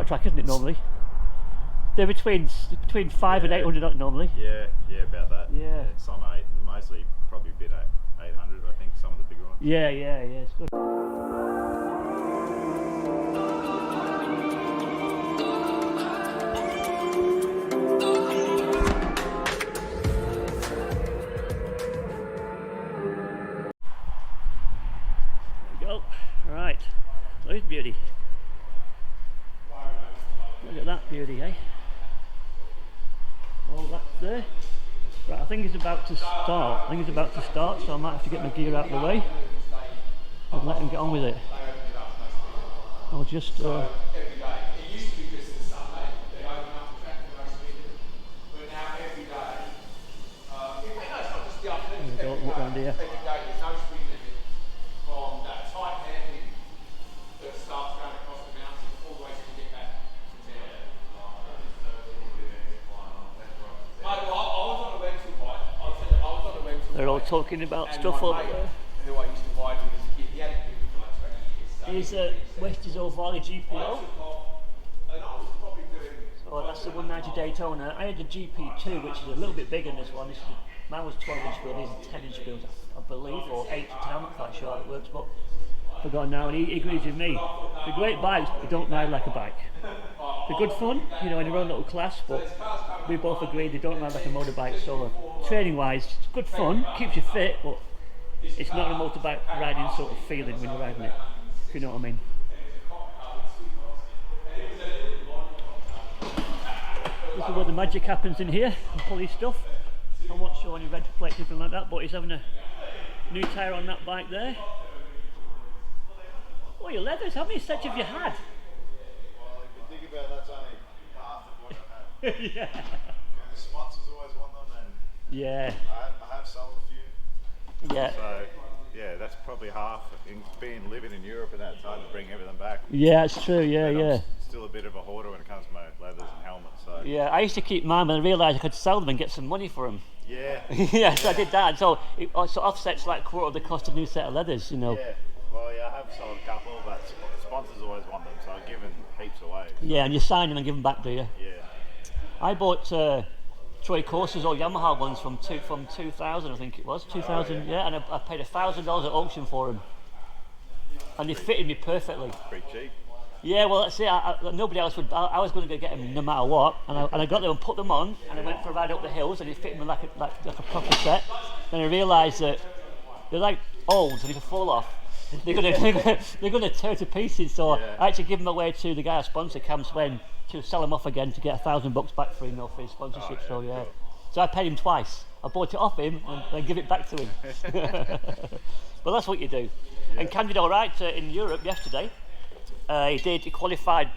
track, isn't it, normally? They're between 5 and 800 normally. Yeah, about that. Yeah. Some 8, mostly probably a bit 800, I think, some of the bigger ones. Yeah, it's good. There we go. Right, there's beauty. Look at that beauty, eh? All that's there. Right, I think it's about to start. So I might have to get my gear out of the way and let him get on with it. I'll just look around here. They're all talking about stuff over there. Here's West's Valley GPO. So that's the 190 Daytona. I had the GP2, which is a little bit bigger than this one. Mine was 12-inch wheel, these are 10-inch wheels, I believe, or 8 to 10, I'm not quite sure how it works, but I've forgotten now, and he agrees with me. They're great bikes, but they don't ride like a bike. They're good fun, you know, in your own little class, but we both agree they don't ride like a motorbike, so training-wise, it's good fun, keeps you fit, but it's not a motorbike riding sort of feeling when you're riding it, if you know what I mean. This is where the magic happens in here, and pull his stuff. I'm not sure any red plates or anything like that, but he's having a new tyre on that bike there. Oh, your leathers, how many sets have you had? Well, if you think about it, that's only half of what I've had. Yeah. And the sponsors always want them, and Yeah. I have sold a few. Yeah. So, yeah, that's probably half. Living in Europe and that, it's hard to bring everything back. Yeah, it's true, But yeah. I'm still a bit of a hoarder when it comes to my leathers and helmets. So. Yeah, I used to keep mine, but I realised I could sell them and get some money for them. Yeah. Yeah, so I did that. So it also offsets like a quarter of the cost of a new set of leathers, you know. Yeah. Well, yeah, I have sold a couple, but sponsors always want them, so I've given heaps away. Yeah, and you sign them and give them back, do you? Yeah. I bought Troy Courses or Yamaha ones from 2000, I think it was. 2000, Oh, yeah, and I paid $1,000 at auction for them. And they fitted me perfectly. Pretty cheap. Yeah, well, that's it. Nobody else would. I was going to get them no matter what, and I got them and put them on, and I went for a ride up the hills, and it fit me like a proper set. Then I realised that they're like old, and if they fall off, they're gonna tear to pieces. So Yeah. I actually give them away to the guy I sponsor, Cam Swen, to sell them off again to get $1,000 back for him, for his sponsorship. Oh, yeah, so yeah, cool. so I paid him twice. I bought it off him and then give it back to him. But that's what you do. Yeah. And Cam did all right in Europe yesterday. He qualified,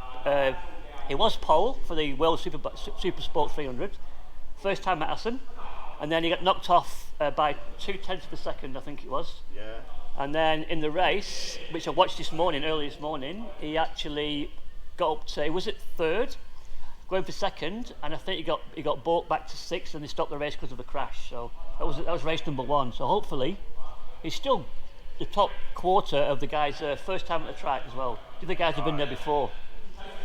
he was pole for the World Super Sport 300, first time at Assen, and then he got knocked off by 0.2 of a second, I think it was. Yeah. And then in the race, which I watched early this morning, he actually got up to, was it third, going for second, and I think he got brought back to sixth, and they stopped the race because of a crash. So that was race number one. So hopefully, he's still the top quarter of the guys first time at the track as well. The other guys have been there before,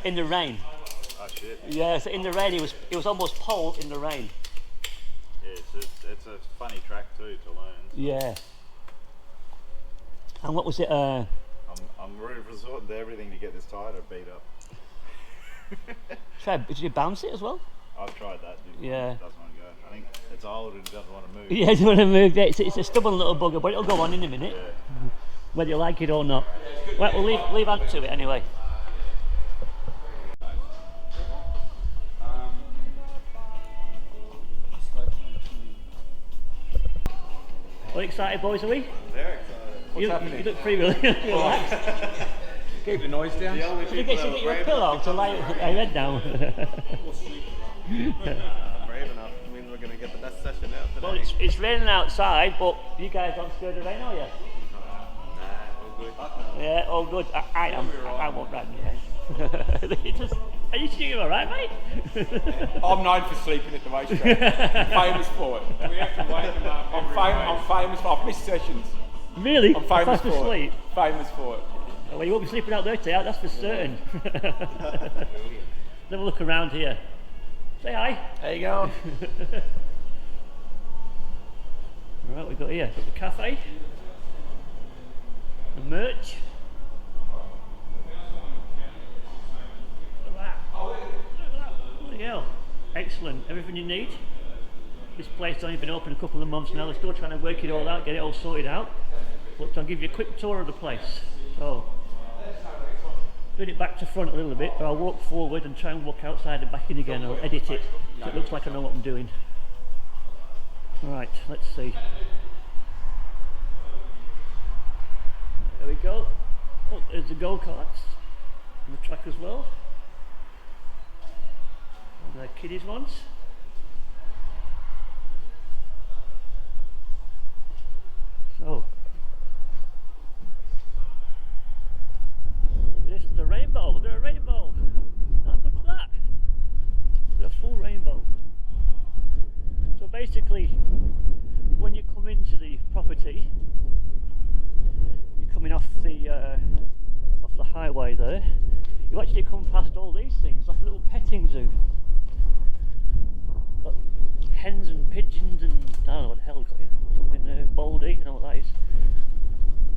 in the rain. Oh shit. Yeah, so in the rain he was almost pole in the rain. Yeah, it's a funny track too to learn. So. Yeah. And what was it? I'm resorting to everything to get this tyre to beat up. Trev, did you bounce it as well? I've tried that. Yeah. It doesn't want to go. I think it's old and it doesn't want to move. Yeah, it doesn't want to move. Yeah, it's a stubborn little bugger, but it'll go on in a minute, Yeah. whether you like it or not. Right, we'll leave Ant to it anyway. What excited boys are we? Very excited. What's happening? You look pretty relaxed. Keep the noise down. Should you get your pillow to lay your head down? Brave enough. I mean, we're going to get the best session out today. Well, it's raining outside, but you guys aren't scared of rain, are you? Nah, all good. Yeah, all good. I am. I won't ride in the rain. Are you doing all right, mate? I'm known for sleeping at the racetrack. Famous for it. We have to wake them up. I'm famous for. I've missed sessions. Really? I'm famous Fast for asleep. it. Famous for it. Well, you won't be sleeping out there today, that's for certain. Let's have a look around here. Say hi. How you going? Right, we've got here, got the cafe, the merch. Look at that. Look at that. Bloody hell. Excellent, everything you need. This place has only been open a couple of months now, they're still trying to work it all out, get it all sorted out. But I'll give you a quick tour of the place. So, bring it back to front a little bit, but I'll walk forward and try and walk outside and back in again. I'll edit it so it looks like I know what I'm doing. Right, let's see. There we go. Oh, there's the go-karts on the track as well. And the kiddies ones. So, look at this, the rainbow, look at a rainbow. How good's that? Look at a full rainbow. So basically, when you come into the property, you're coming off the highway there, you actually come past all these things, like a little petting zoo. Got hens and pigeons and I don't know what the hell got here. Something baldy, you know what that is.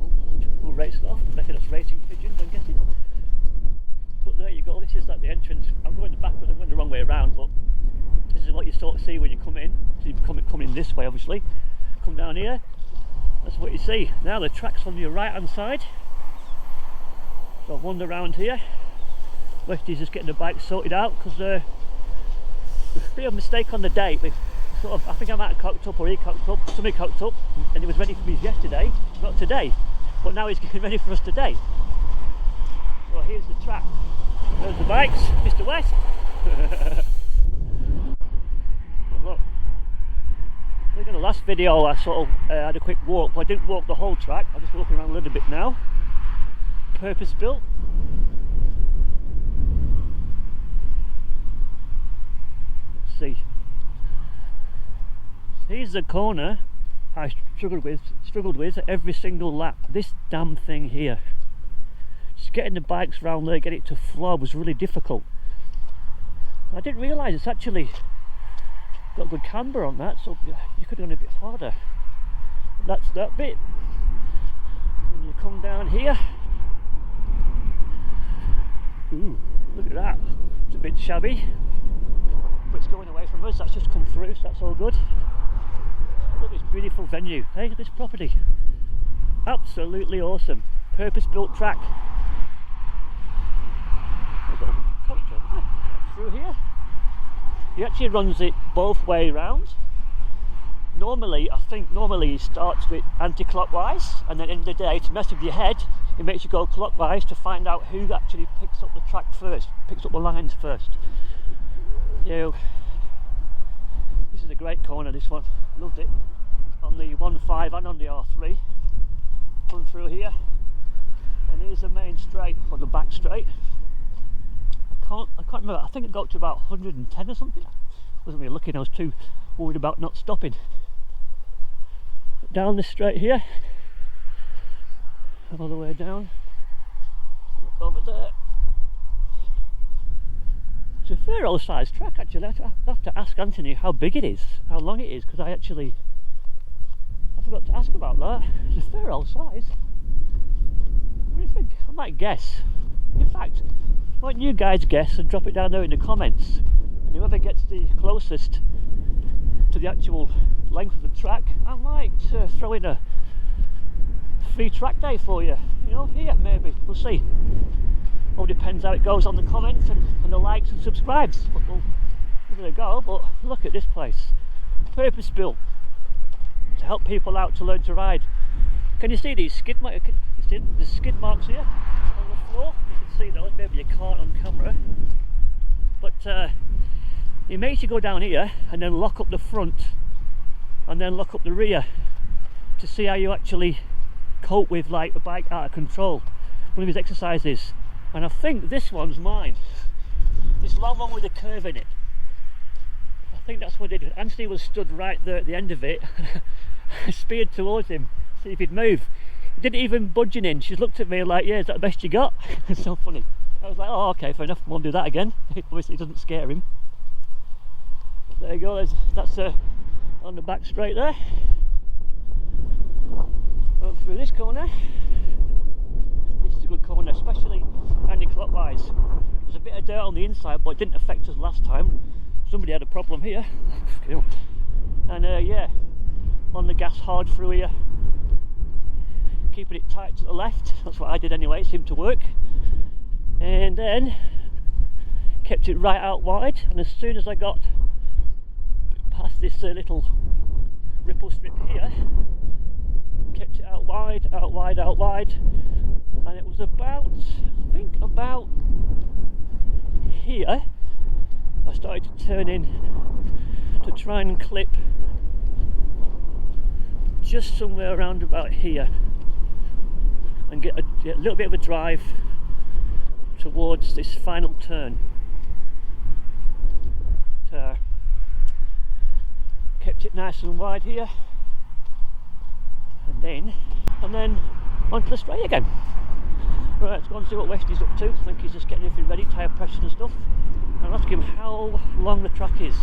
Oh, typical race off, reckon that's racing pigeons, I'm guessing. But there you go, this is like the entrance. I'm going backwards, I'm going the wrong way around, but this is what you sort of see when you come in. So you come in this way, obviously. Come down here, that's what you see. Now the track's on your right hand side. So I've wandered around here. Westy's just getting the bike sorted out because there's a bit of a mistake on the date. We sort of, I think I might have cocked up or he cocked up, somebody cocked up, and it was ready for me yesterday, not today. But now he's getting ready for us today. So here's the track. There's the bikes, Mr. West. Look. I think in the last video I sort of had a quick walk, but I didn't walk the whole track. I'm just walking around a little bit now. Purpose built. Let's see. Here's the corner I struggled with every single lap. This damn thing here. Just getting the bikes around there, get it to flow was really difficult. I didn't realise it's actually got good camber on that, so you could have gone a bit harder. That's that bit. When you come down here, ooh, look at that. It's a bit shabby, but it's going away from us. That's just come through, so that's all good. Look at this beautiful venue. Hey, look at this property. Absolutely awesome. Purpose-built track. There's a little coach over there. Through here. He actually runs it both way round. Normally, I think he starts with anti-clockwise, and then at the end of the day, to mess with your head, it makes you go clockwise to find out who actually picks up the track first, picks up the lines first. You. This is a great corner, this one. Loved it. On the 1.5 and on the R3. Come through here. And here's the main straight, or the back straight. I can't remember, I think it got up to about 110 or something. I wasn't really looking, I was too worried about not stopping. Down this straight here. All the way down. Look over there. It's a fair old sized track actually. I have to ask Anthony how big it is, how long it is, because I forgot to ask about that. It's a fair old size. What do you think? I might guess. In fact, why don't you guys guess and drop it down there in the comments, and whoever gets the closest to the actual length of the track, I might throw in a free track day for you, you know, here maybe, we'll see. All depends how it goes on the comments and the likes and subscribes, but we'll give it a go. But look at this place, purpose built to help people out to learn to ride. Can you see these skid marks? You see the skid marks here on the floor? You can see those, maybe you can't on camera, but it makes you go down here and then lock up the front and then lock up the rear to see how you actually cope with like a bike out of control. One of his exercises, and I think this one's mine. This long one with a curve in it. I think that's what I did. Anthony was stood right there at the end of it. I speared towards him, see if he'd move. didn't even budging in. She looked at me like, yeah, is that the best you got? It's so funny. I was like, oh, okay, fair enough, won't do that again. Obviously it doesn't scare him. But there you go, that's on the back straight there. Up through this corner. This is a good corner, especially anti-clockwise. There's a bit of dirt on the inside, but it didn't affect us last time. Somebody had a problem here. And yeah, on the gas hard through here. Keeping it tight to the left, that's what I did anyway, it seemed to work. And then kept it right out wide, and as soon as I got past this little ripple strip here, kept it out wide, out wide, out wide, and it was about, I think about here, I started to turn in to try and clip just somewhere around about here and get a little bit of a drive towards this final turn. Kept it nice and wide here, and then onto the straight again. Right, let's go and see what Westy's up to. I think he's just getting everything ready, tyre pressure and stuff. I'll ask him how long the track is.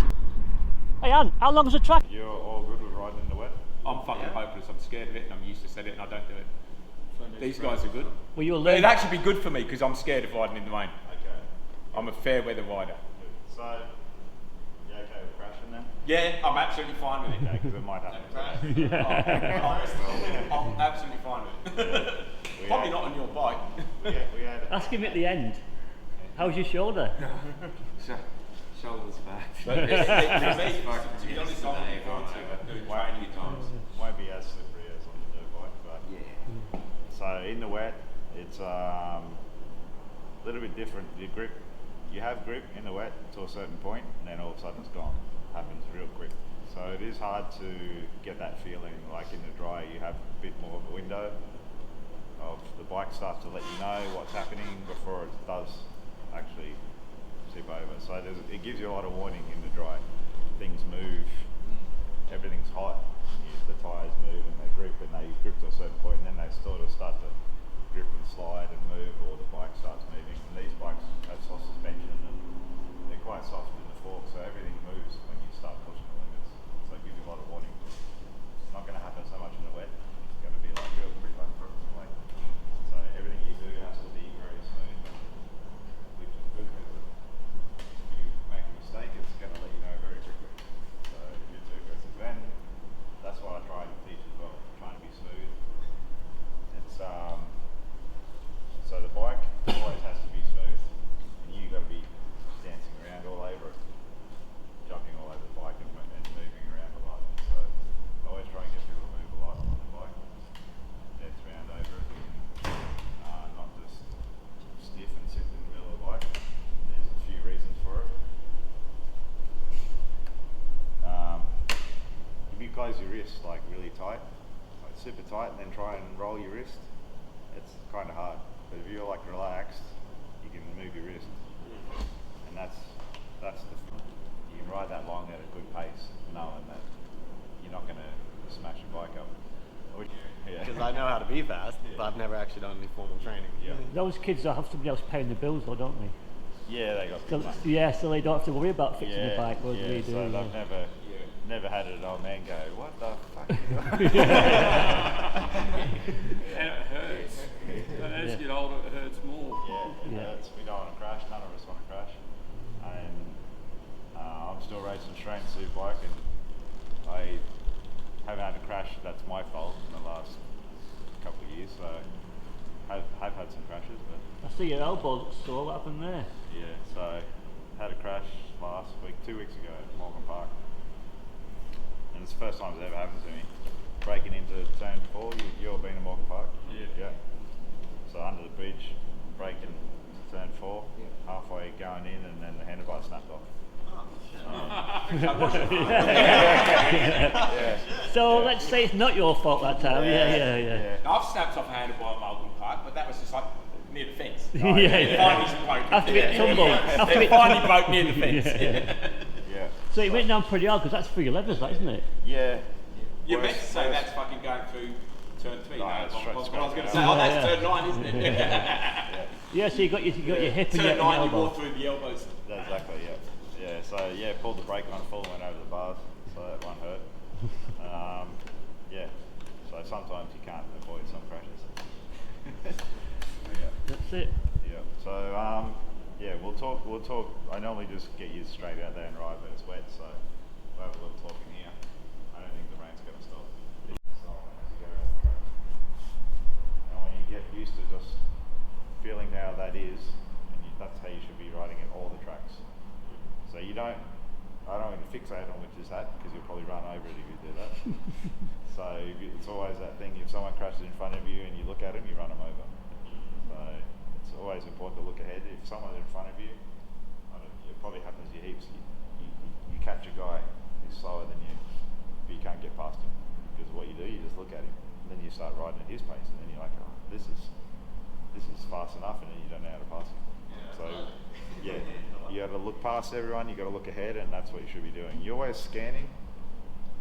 Hey Ann, how long is the track? You're all good with riding in the wet? I'm fucking hopeless. I'm scared of it, and I'm used to set it, and I don't do it. These guys are good. Well, you'll But learn. it'd actually be good for me because I'm scared of riding in the rain. Okay. I'm a fair weather rider. So, you okay with crashing then? Yeah, I'm absolutely fine with it. Okay, because it might happen. I'm absolutely fine with it. Probably not on your bike. We had Ask him at the end. How's your shoulder? Shoulders back. But to be honest, I'm looking forward to doing training times. won't be as slippery as on the dirt bike, but Yeah. so in the wet, it's a little bit different. Your grip, you have grip in the wet to a certain point, and then all of a sudden it's gone. Happens real quick. So it is hard to get that feeling. Like in the dry, you have a bit more of a window of the bike starts to let you know what's happening before it does actually tip over. So it gives you a lot of warning in the dry. Things move, everything's hot, the tyres move and they grip to a certain point, and then they sort of start to grip and slide and move, or the bike starts moving. And these bikes have soft suspension and they're quite soft in the fork, so everything moves when you start pushing the limits. So it gives you a lot of warning. It's not going to happen so much in the wet. It's going to be like real quick, like so everything you do has to be very smooth, which is good because if you make a mistake, it's going to let you know very quickly. So if you're too aggressive, then that's what I try to teach as well. Trying to be smooth. It's so the bike always has to be smooth, and you got to be dancing around all over it, jumping all over the bike and moving around a lot. So I always try and get people to move a lot on the bike, dance around over it, not just stiff and sit in the middle of the bike. There's a few reasons for it. If you close your wrist like really tight, like super tight, and then try and roll your wrist, it's kind of hard. But if you're like relaxed, you can move your wrist, and that's you can ride that long at a good pace, knowing that you're not going to smash your bike up. Because I know how to be fast, but I've never actually done any formal training. Yeah. Those kids will have somebody else paying the bills though, don't they? Yeah, they got So, good money. yeah, so they don't have to worry about fixing the bike, whereas we do. So yeah. they've never had an old man go, what the fuck are you doing? And it hurts. And as you get older, it hurts more. Yeah, it hurts. We don't want to crash. None of us want to crash. And I'm still racing straight suit bike, and I haven't had a crash that's my fault in the last couple of years. So I've had some crashes, but I see your elbow looks sore, what happened there? yeah. So had a crash last week, 2 weeks ago at Morgan Park, and it's the first time it's ever happened to me. Breaking into turn 4. You all been to Morgan Park? Yeah. So under the bridge, breaking to turn 4, halfway going in, and then the handlebar snapped off. So let's say it's not your fault that time. Yeah. I've snapped off a handlebar at Malcolm Park, but that was just like near the fence. Yeah. Finally broke. After it tumbled. It finally broke near the fence. Yeah. So it went down pretty hard because that's for your levers, that isn't it? Yeah. You're meant to say that's fucking going through turn 3. No, No, it's I straight- was straight going to down. say, oh, that's turn 9, isn't it? Yeah, so you got your hip and Turn your 9, you elbow. walk through the elbows. Exactly, yeah. So pulled the brake on full and went over the bars, so that one hurt. Yeah, so sometimes you can't avoid some crashes. Yeah. That's it. Yeah. So we'll talk. I normally just get you straight out there and ride, but it's wet, so we'll have a little talk in here. I don't think the rain's going to stop. It's gonna stop as you go around the track. And when you get used to just feeling how that is, and that's how you should be riding at all the tracks. So I don't want to fixate on which is that, because you'll probably run over it if you do that. So it's always that thing, if someone crashes in front of you and you look at them, you run them over. So it's always important to look ahead. If someone's in front of you, it probably happens to you heaps, you catch a guy who's slower than you, but you can't get past him. Because what you do, you just look at him, and then you start riding at his pace, and then you're like, oh, this is fast enough, and then you don't know how to pass him. So yeah, you got to look past everyone, you got to look ahead, and that's what you should be doing. You're always scanning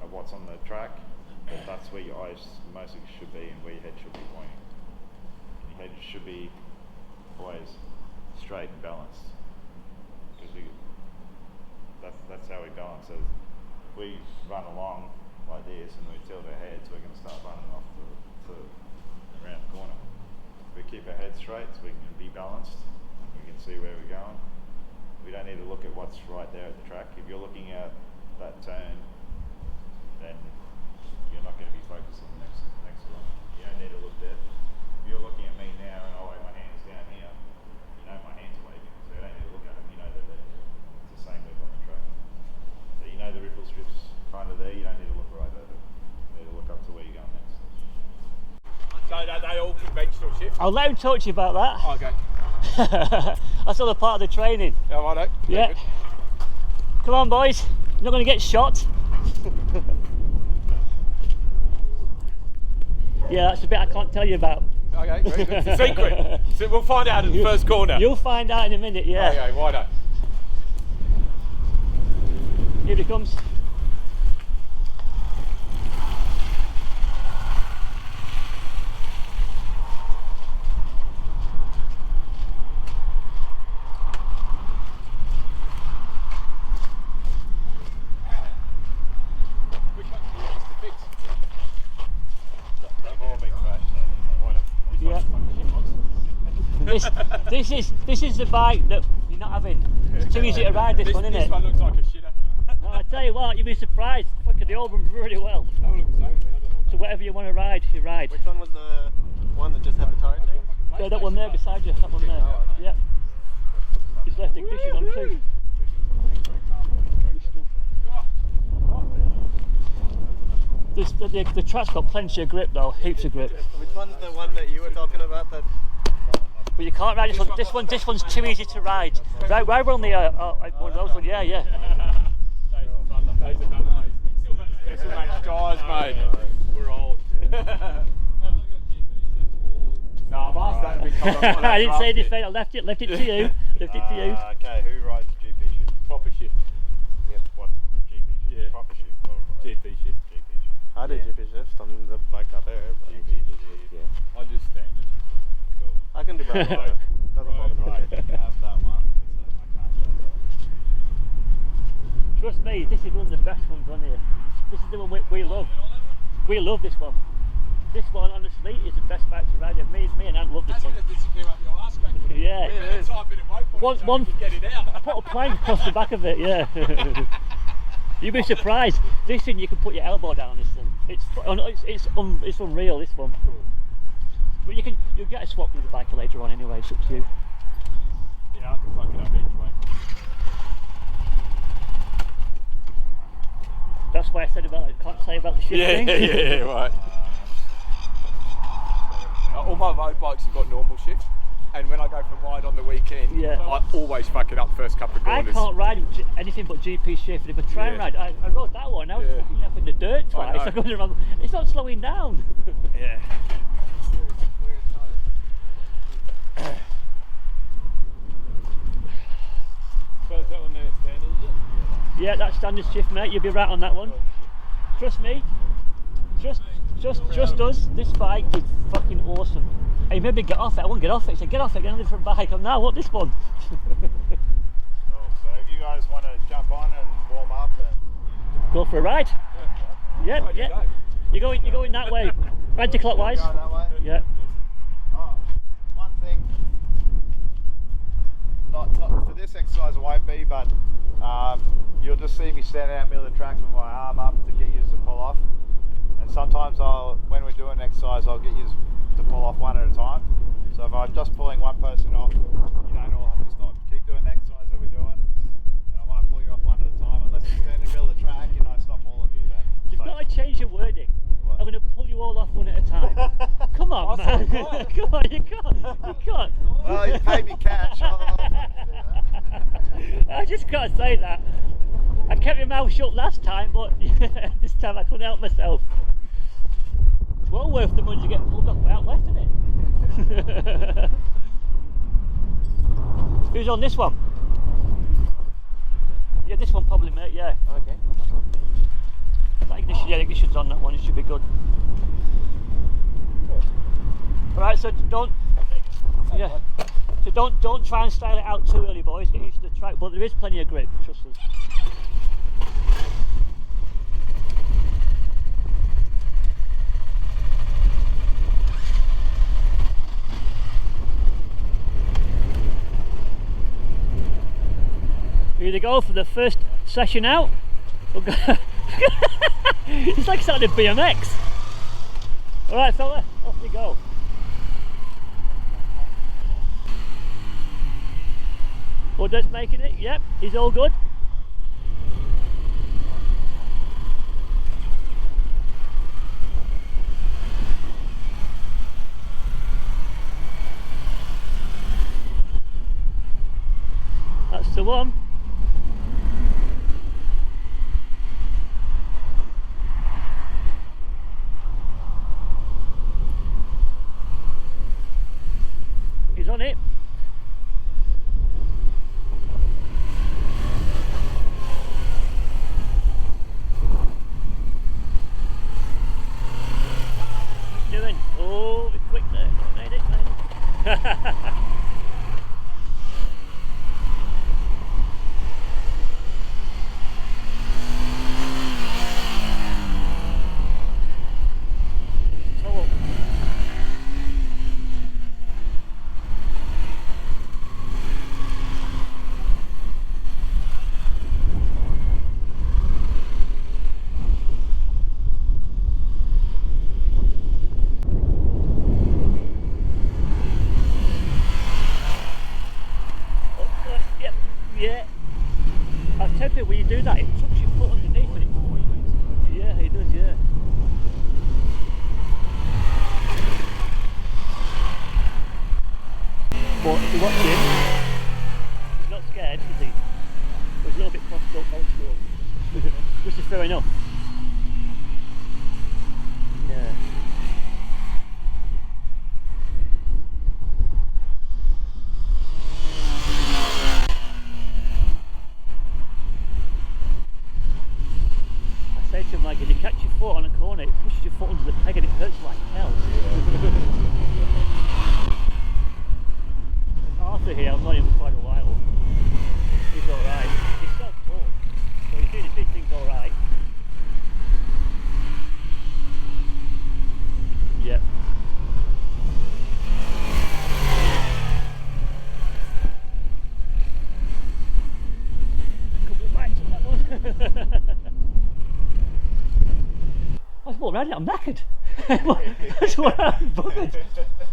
of what's on the track, but that's where your eyes mostly should be and where your head should be pointing. And your head should be always straight and balanced, because that's how we balance. So we run along like this and we tilt our heads, we're going to start running off to around the corner. We keep our heads straight so we can be balanced, we can see where we're going. We don't need to look at what's right there at the track. If you're looking at that turn, then you're not going to be focused on the next one. You don't need to look there. If you're looking at me now and I wave my hands down here, you know my hands are waving, so you don't need to look at them, you know they're there. It's the same with on the track. So you know the ripple strips kind of there, you don't need to look right over. You need to look up to where you're going next. So are they all conventional shifts? I'll let him talk to you about that. Oh, okay. That's all a part of the training. Yeah, righto. Yeah. Come on, boys. You're not going to get shot. Yeah, that's a bit I can't tell you about. Okay, very good. It's a secret. So we'll find out in the first corner. You'll find out in a minute, yeah. Okay, righto. Here he comes. Which one do you use to fix? They've all been crashed. Yeah. This is the bike that you're not having. It's too easy to ride this one, isn't This it? one looks like a shitter. No, I tell you what, you'll be surprised. Look at the old one really well. That one looks the same to me, I don't know. So whatever you want to ride, you ride. Which one was the one that just had the tire change? So that one there beside you, that one there. Yeah. He's left ignition on too. The track's got plenty of grip though, heaps of grip. Which one's the one that you were talking about that? But you can't ride this one. This one's too easy to ride. Right, we're on the one of those ones. Yeah, yeah. Still managed tyres, mate. We're old. No, I've asked that to be covered. I didn't say anything. I left it to you. Left it to you. Okay, who rides GP shift? Proper shift. Yep. What GP shift? Yeah. Proper shift. Or GP shift. GP shift. I do GP shift on the bike out there. But I do standard. Cool. I can do both. Doesn't bother me. Right, you can have that one. So I can't show that. Trust me, this is one of the best ones on here. This is the one we love. We love this one. This one, honestly, is the best bike to ride. Me and Ant love this one. Yeah. One, Get it out. I put a plank across the back of it. Yeah. You'd be surprised. This thing, you can put your elbow down on this thing. It's unreal. This one. But you'll get a swap with the bike later on anyway. It's up to you. Yeah, I can fuck it up anyway. That's why I said about it. Can't say about the shift thing. Yeah, right. All my road bikes have got normal shift, and when I go for a ride on the weekend, Yeah. I always fuck it up first couple of I corners. can't ride with anything but GP shift. If I try and Yeah. ride, I rode that one. I was Yeah. fucking up in the dirt twice. know. I couldn't remember. It's not slowing down. Yeah. So is that one there standard, is it? Yeah, that's standard shift, mate. You'll be right on that one. Trust me. Just us. This bike is fucking awesome. Hey, maybe get off it. I won't get off it. He said, get off it, get on a different bike. I'm now, what, this one? Cool. So if you guys want to jump on and warm up and Go for a ride. Yeah. You're going that way. Anti-clockwise. go that way. Yeah. Oh, one thing, not for this exercise it won't be, but you'll just see me standing out in the middle of the track with my arm up to get you to pull off. And sometimes when we're doing exercise, I'll get you to pull off one at a time. So if I'm just pulling one person off, you don't all have to stop. Keep doing the exercise that we're doing, and I might pull you off one at a time unless you stand in the middle of the track and I stop all of you then. You've got to change your wording. What? I'm going to pull you all off one at a time. Come on, man. Come on, you can't. Well, you pay me cash. I just got to say that. I kept my mouth shut last time, but this time I couldn't help myself. It's well worth the money to get pulled off out west, isn't it? Who's on this one? Yeah, this one probably, mate, yeah. Okay. That ignition, yeah, the ignition's on that one, it should be good. Alright, so don't try and style it out too early, boys. Get used to the track, but there is plenty of grip, trust us. We either go for the first session out, or go it's like starting a BMX. Alright fella, off we go. Bud's making it, yep, he's all good. That's the one. He's on it. Doing? Oh, be quick there. Made it. Yeah, I tell you when you do that, it tucks your foot underneath it. Yeah, it does, yeah. But if you watch him, he's not scared, is he? But he's a little bit crossed up old school, which is fair enough. Yeah. I say to him, like, if you catch your foot on a corner, it pushes your foot under the peg and it hurts like hell. Arthur here, I've known him for quite a while. He's alright. He's self-taught, so he's doing things alright. Yep. A couple of bites on that one. I was walking around it, I'm knackered. That's what I'm buggered.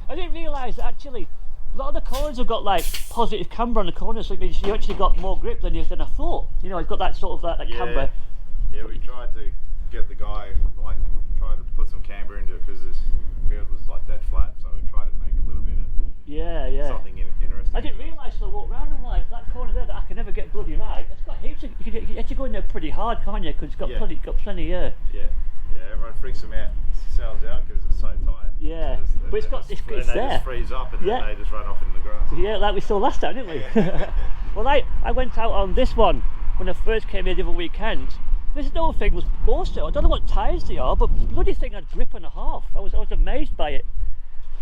I didn't realise that actually a lot of the corners have got like positive camber on the corners, so it means you actually got more grip than I thought. You know, it's got that sort of that camber. Yeah, we tried to get the guy, like, try to put some camber into it because this field was like dead flat, so we tried to make a little bit of something interesting. I didn't realise till I walked around and like that corner there that I can never get bloody right. It's got heaps of, you actually go in there pretty hard, can't you? Because it's got plenty. Yeah, everyone freaks them out, sells out because it's so tight. Yeah, but it's got, it's they there. just freeze up and then they just run off in the grass. Yeah, like we saw last time, didn't we? Well, I went out on this one when I first came here the other weekend, this whole thing was awesome. I don't know what tyres they are, but bloody thing had grip and a half. I was amazed by it.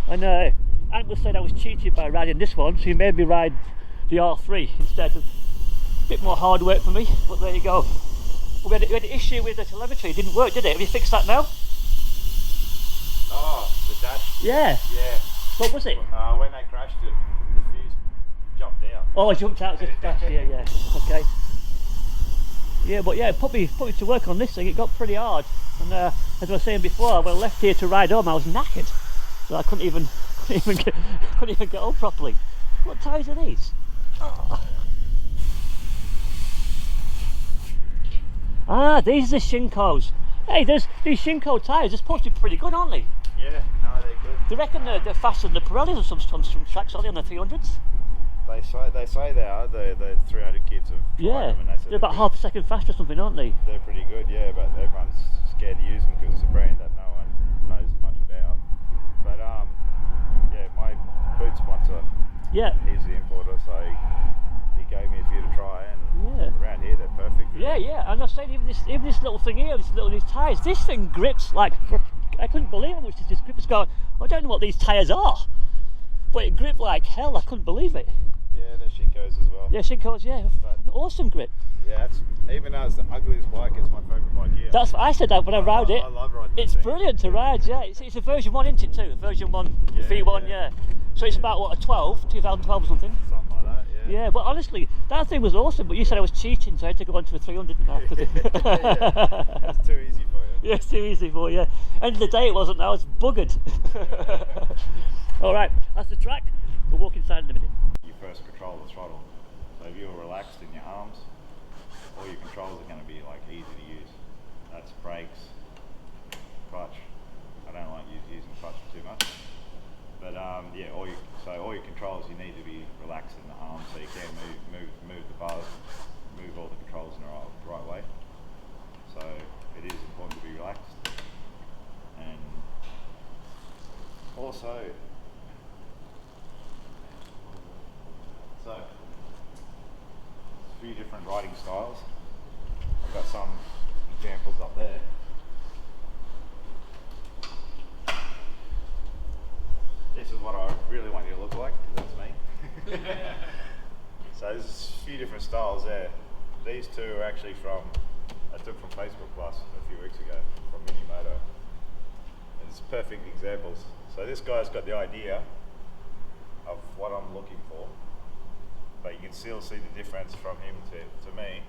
And Ant was saying I was cheated by riding this one, so he made me ride the R3 instead. Of a bit more hard work for me, but there you go. But we had an issue with the telemetry. It didn't work, did it? Have you fixed that now? Oh, the dash. Yeah. Yeah. What was it? When they crashed it, the fuse jumped out. Oh, I jumped out. Yeah. Okay. Yeah, but yeah, it put me to work on this thing. It got pretty hard, and as I was saying before, when I left here to ride home, I was knackered, so I couldn't even get home properly. What tyres are these? Oh. Ah, these are the Shinkos. Hey, these Shinko tyres are supposed to be pretty good, aren't they? Yeah, no, they're good. Do you reckon they're faster than the Pirellis on some tracks, are they, on the 300s? They say they are. The 300 kids have tried them, and they said they're about half a second faster or something, aren't they? They're pretty good, yeah, but everyone's scared to use them because it's a brand that no one knows much about. But yeah, my boot sponsor, he's the importer, so he gave me a few to try, and around here they're perfect. Yeah, and I was saying even this little thing here, these tyres, this thing grips like, I couldn't believe how much this grip is going. I don't know what these tyres are, but it gripped like hell. I couldn't believe it. Yeah, they're Shinkos as well. Yeah, Shinkos, yeah. But awesome grip. Yeah, even though it's the ugliest bike, it's my favourite bike here. That's I said that when I rode it. I love riding it's brilliant to ride, yeah. It's a version 1, isn't it, too? A version 1 V1, yeah. So it's about, what, a 2012 or something? Something like that, yeah. Yeah, but honestly, that thing was awesome, but you said I was cheating, so I had to go on to a 300, didn't I? Yeah. It's too easy for you. Yeah, it's too easy for you. End of the day it wasn't, now it's buggered. Alright, that's the track. We'll walk inside in a minute. You first control the throttle. So if you're relaxed in your arms, all your controls are going to be like easy to use. That's brakes, clutch. I don't like using clutch too much. But yeah, all your controls, you need to be relaxed in the arms so you can move the bars, move all the controls in the right way. So it is important to be relaxed. And also, so a few different riding styles. I've got some examples up there. This is what I really want you to look like, because that's me. So there's a few different styles there. These two are actually I took from Facebook Plus a few weeks ago, from Moto. And it's perfect examples. So this guy's got the idea of what I'm looking for, but you can still see the difference from him to me.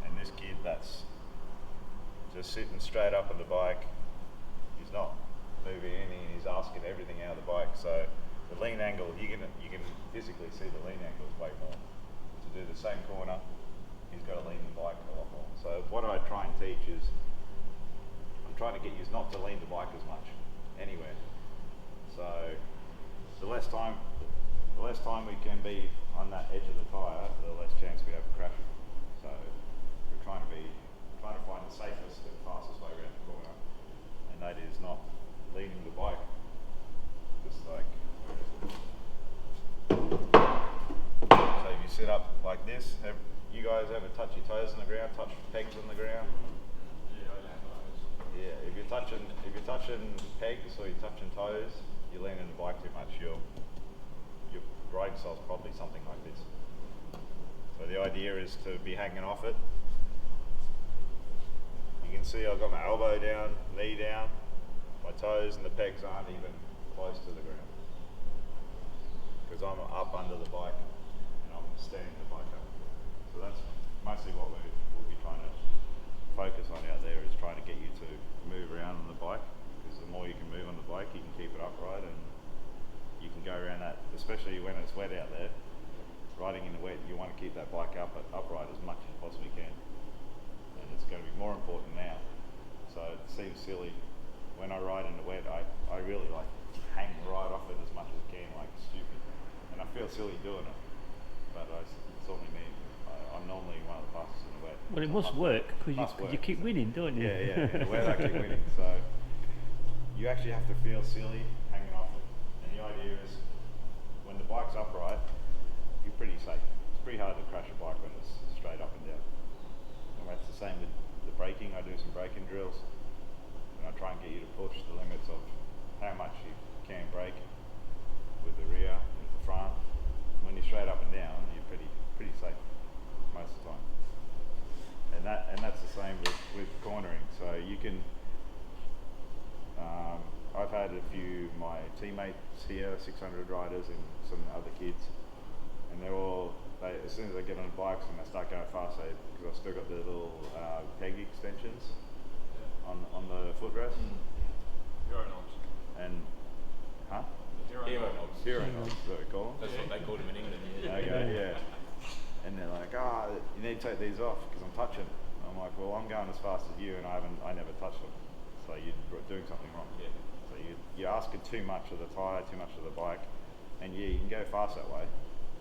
And this kid that's just sitting straight up on the bike, he's not moving anything, he's asking everything out of the bike. So the lean angle, you can physically see the lean angle is way more. To do the same corner, he's got to lean the bike a lot more. So what I try and teach is, I'm trying to get you not to lean the bike as much, anywhere. So the less time we can be on that edge of the tyre, the less chance we have of crashing. So we're trying to find the safest and fastest way around the corner, and that is not leaning the bike. Just like, so if you sit up like this, you guys ever touch your toes on the ground, touch pegs on the ground? Yeah, if you're touching pegs or you're touching toes, you're leaning the bike too much. Your riding style is probably something like this. So the idea is to be hanging off it. You can see I've got my elbow down, knee down, my toes and the pegs aren't even close to the ground, because I'm up under the bike and I'm standing the bike up. So that's mostly what we'll be trying to focus on out there, is trying to get you to move around on the bike, because the more you can move on the bike, you can keep it upright and you can go around that, especially when it's wet out there. Riding in the wet, you want to keep that bike upright as much as you possibly can. And it's going to be more important now. So it seems silly. When I ride in the wet, I really like hang right off it as much as I can, like stupid. And I feel silly doing it, but it's only me. I'm normally one of the fastest in the wet. Well, it must work, because you keep winning, don't you? Yeah, in the wet I keep winning. So you actually have to feel silly hanging off it. And the idea is, when the bike's upright, you're pretty safe. It's pretty hard to crash a bike when it's straight up and down. And that's the same with you to push the limits of how much you can brake with the rear, with the front. When you're straight up and down, you're pretty safe most of the time. And that's the same with cornering. So you can. I've had a few of my teammates here, 600 riders, and some other kids, and they're all. As soon as they get on the bikes and they start going fast, because I've still got the little peg extensions on the footrest. Hero knobs. And Hero knobs. Hero knobs, is what we call them. That's what they called them in England. Okay, yeah. And they're like, you need to take these off because I'm touching. I'm like, well, I'm going as fast as you, and I never touched them. So you're doing something wrong. Yeah. So you're asking too much of the tyre, too much of the bike, and you can go fast that way,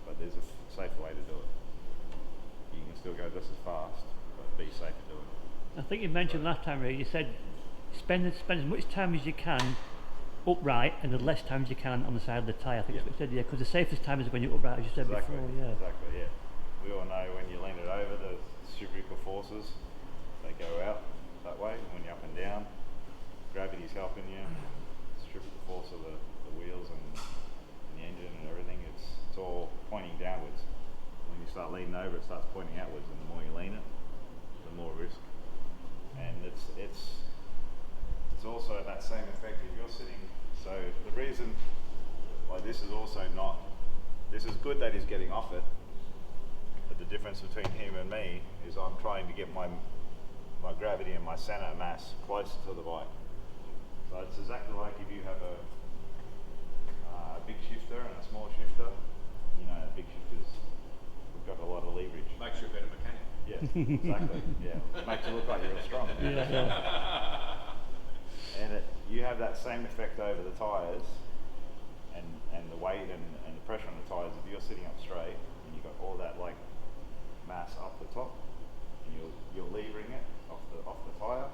but there's a safer way to do it. You can still go just as fast, but be safe to do it. I think you mentioned last time, Ray, you said spend as much time as you can upright and as less time as you can on the side of the tyre. I think that's what you said, yeah, because the safest time is when you're upright, as you said Exactly, before, yeah. Exactly, yeah. We all know when you lean it over, the centrifugal forces, they go out that way. When you're up and down, gravity's helping you. Centrifugal force of the wheels and the engine and everything, it's all pointing downwards. When you start leaning over, it starts pointing outwards, and the more you lean it, the more risk. And it's also that same effect if you're sitting. So the reason, like this is also not, this is good that he's getting off it, but the difference between him and me is I'm trying to get my gravity and my center of mass closer to the bike. So it's exactly like if you have a big shifter and a small shifter. You know, big shifters, we've got a lot of leverage. Makes you a better mechanic. Yeah, exactly. Yeah, makes you look like you're strong. And you have that same effect over the tyres and the weight and the pressure on the tyres. If you're sitting up straight and you've got all that like mass up the top, and you're levering it off the tyre.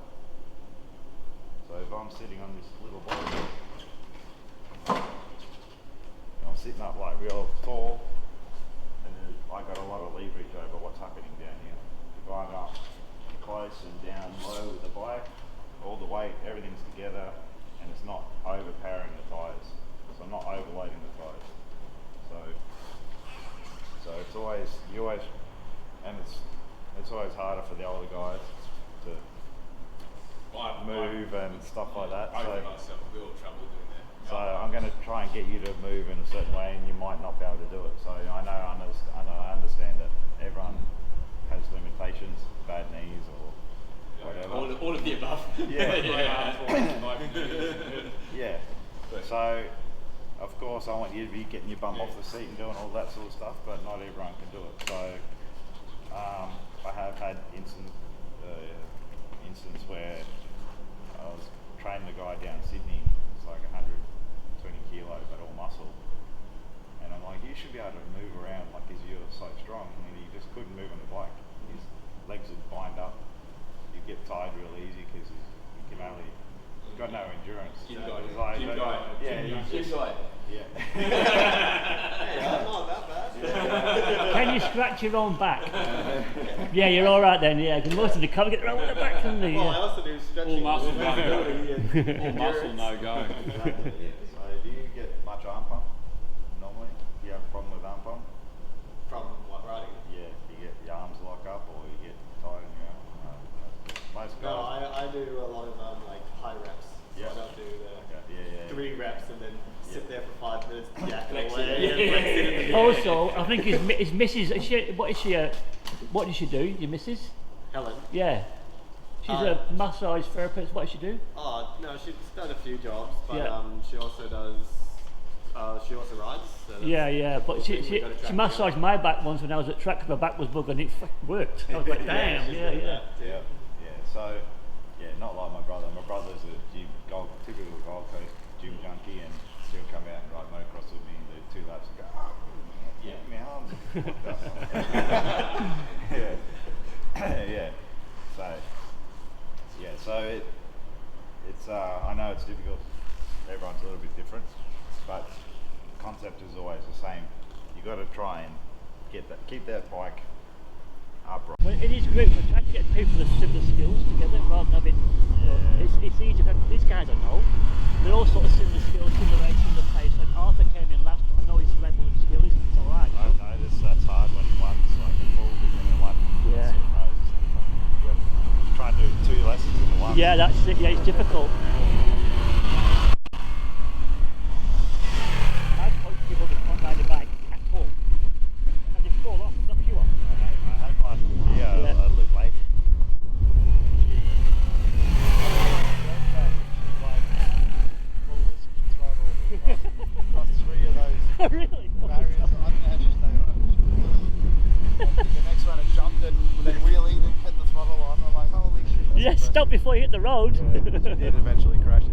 So if I'm sitting on this little bike, and I'm sitting up like real tall, and then I got a lot of leverage over what's happening down here. If I'm up close and down low with the bike, all the weight, everything's together, and it's not overpowering the tyres. So I'm not overloading the tyres. So it's always, and it's always harder for the older guys to move and stuff like that. I owe myself real trouble doing that. So I'm going to try and get you to move in a certain way, and you might not be able to do it. So I understand that everyone has limitations, bad knees or whatever. All of the above. Yeah. So of course I want you to be getting your bum off the seat and doing all that sort of stuff, but not everyone can do it. So I have had instance where I was training a guy down Sydney. It's like 120 kilo, but all muscle. And I'm like, you should be able to move around like because you're so strong. And he just couldn't move on the bike. His legs would bind up. He'd get tired real easy because he can only, he's got no endurance. Gym guy. Yeah. Hey, I'm not that bad. Can you scratch your own back? Yeah, you're all right then. Yeah, because most of the can't get around with the back, can they? Well, I also do stretching. All muscle, no go. Endurance. All muscle, no go. Exactly. So do you get much arm pump normally? Do you have a problem with arm pump? From what, riding? Yeah. Do you get your arms lock up or you get tired in your arm? Most No, guys. I do a lot of like high reps. Yeah. I don't do the Yeah. 3 reps and then sit there for 5 minutes, yak Flex away. it. And flex it in the air. Also, I think his missus, what does she do, your missus? Helen. Yeah. She's a massage therapist, what does she do? Oh no, she's done a few jobs, but Yeah. she also does. She also rides. So that's Yeah, but cool she thing. We've got a track massaged together. my back once when I was at track because my back was buggered and it worked. I was like, damn, she's yeah. doing that, too. Yeah. So not like my brother. My brother's a typical Gold Coast gym junkie, and he'll come out and ride motocross with me and do 2 laps and go, my arms are fucked up. So it's I know it's difficult. Everyone's a little bit different, but the concept is always the same. You got to try and keep that bike upright. Well, in his group, we're trying to get people with similar skills together rather than having. It's easy. These guys I know, they're all sort of similar skills, similar age, similar pace. And Arthur came in last, but I know his level of skill is alright. I've noticed that's hard when one's like involved in one. Yeah. Sort of knows. You try and do 2 lessons into one. Yeah, that's it. Yeah, it's difficult. I've coached people that can't ride a bike at all, and they fall off and knock you off. I had one here, Yeah. a little lady. Got 3 of those Really? barriers. I don't know how she stayed on. The next one had jumped and then wheelie, then kept the throttle on. I'm like, holy shit. that's Yeah, impressive. stop before you hit the road. Yeah, she did eventually crash it.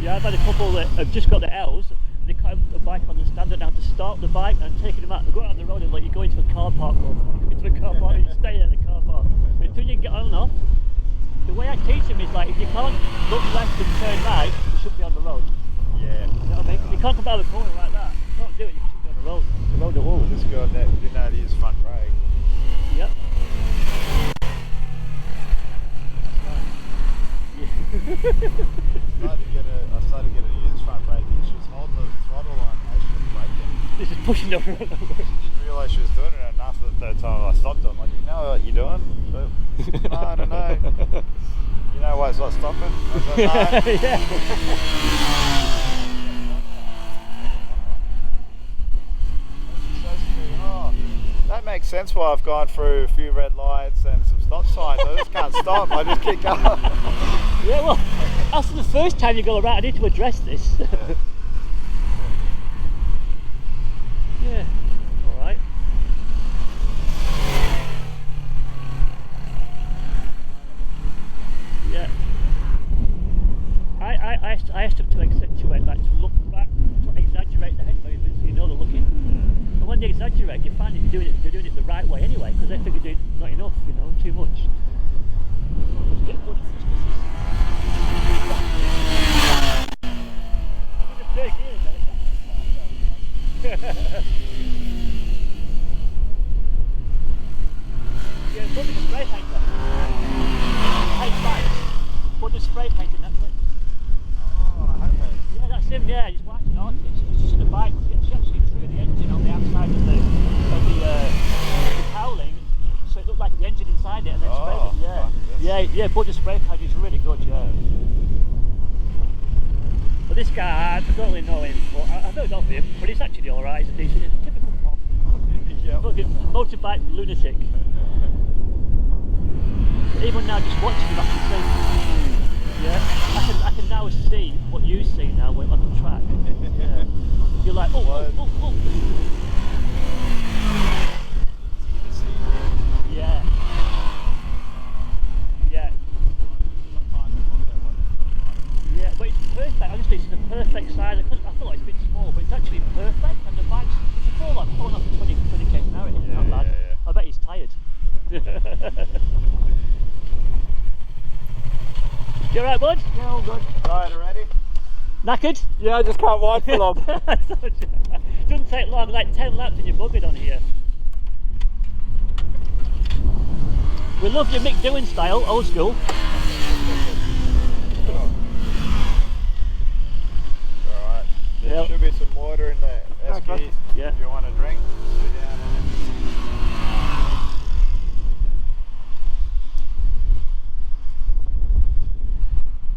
Yeah, I've had a couple that have just got the L's. They cut the bike on the stand and have to start the bike and taking them out. They go out on the road and like you go into a car park or into a car park and you stay in the car park. But until you get on and off, the way I teach them is like if you can't look left and turn right, you should be on the road. Yeah. You know what I mean? 'Cause you can't come out of the corner like that. You can't do it, you should be on the road. The road at all. This girl didn't know to use front brake. Yep. I started to get her to use front brake and she was holding the throttle on as she was braking. This is pushing the road. She didn't realise she was doing it, and after the 3rd time I stopped her. I'm like, you know what you're doing? But, no, I don't know. You know why it's not stopping? I was like, no. Yeah. Oh, that makes sense why I've gone through a few red lights and some stop signs. I just can't stop, I just keep going. Yeah, well, after the first time you go around, I need to address this. Yeah, alright. Yeah. I asked them to accentuate, like to look back, to exaggerate the head movements so you know they're looking. And when they exaggerate, you find that they're doing it the right way anyway, because they think you're doing not enough, you know, too much. Just get good at this. Yeah, put the spray paint on. Paint back. Put the spray paint in, that's it. Oh, I had that. Yeah, that's him, yeah, he's white and artist. He's just in the bike. She actually threw the engine on the outside of the cowling, so it looked like the engine inside it and then sprayed it, yeah. fuck, Yeah, but the spray paint is really good, yeah. But this guy, I don't really know him, but I've heard of him, but he's actually alright, he's a decent, he's a typical pop. Yeah. Fucking motorbike lunatic. Even now, just watching him, I can see. Yeah, I can now see what you see now when on the track. Yeah, you're like, oh, oh, oh, oh. Yeah. Yeah. Yeah, but it's perfect. Honestly, it's the perfect size. I thought it's a bit small, but it's actually perfect. And the bike's, if you fall like pulling off 20 k's an hour, it's not bad. Yeah. I bet he's tired. You alright, bud? Yeah, all good. Right, already? Knackered? Yeah, I just can't ride for long. Doesn't take long, like 10 laps and you're buggered on here. We love your Mick Doohan style, old school. Alright. There Yep. should be some water in the esky Yeah. if you want a drink. Sit down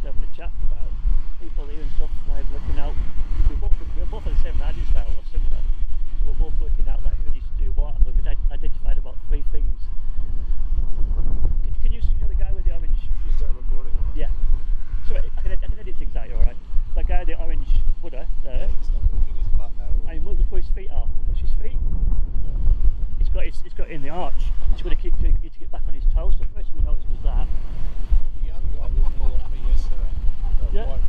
Having a chat about people here and stuff, like looking out. We're both of the same riding style, or similar. So we're both working out like who needs to do what, and we've identified about 3 things. Can you see the guy with the orange? Is that recording? Yeah. Sorry, I can edit things out, alright? That guy with the orange Buddha there. He's not moving his butt at all. And look where his feet are. Watch his feet. It's got it in the arch. It's going to keep you to get back on his toes. So first we noticed was that. The young guy was more like me yesterday. Yeah. White.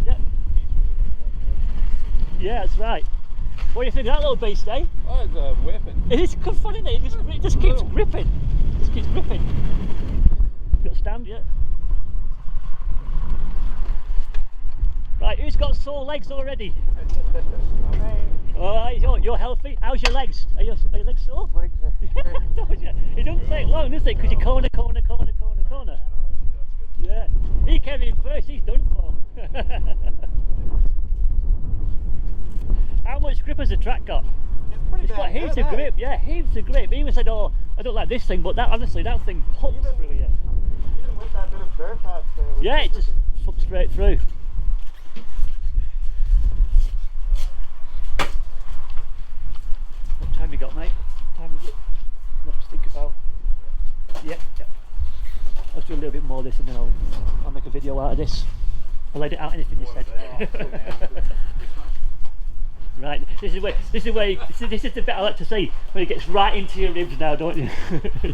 Yeah. He's really like Yeah, that's right. What do you think of that little beast, eh? Oh, it's a weapon. It is good fun, isn't it? It just keeps gripping. Just keeps gripping. Got a stand yet? Right, who's got sore legs already? Alright, you're healthy. How's your legs? Are your legs sore? Legs are long, isn't it? Because you corner. Yeah, he came in first, he's done for. How much grip has the track got? It's got heaps of grip, yeah, heaps of grip. He even said, oh, I don't like this thing, but that honestly, that thing hooks through here. Even with that bit of dirt pads there. Yeah, it just hooks straight through. What time you got, mate? What time is it? Enough to think about. Yeah. Let's do a little bit more of this and then I'll make a video out of this. I'll edit out anything you said. Right, this is the bit I like to see, when it gets right into your ribs now, don't you? Tell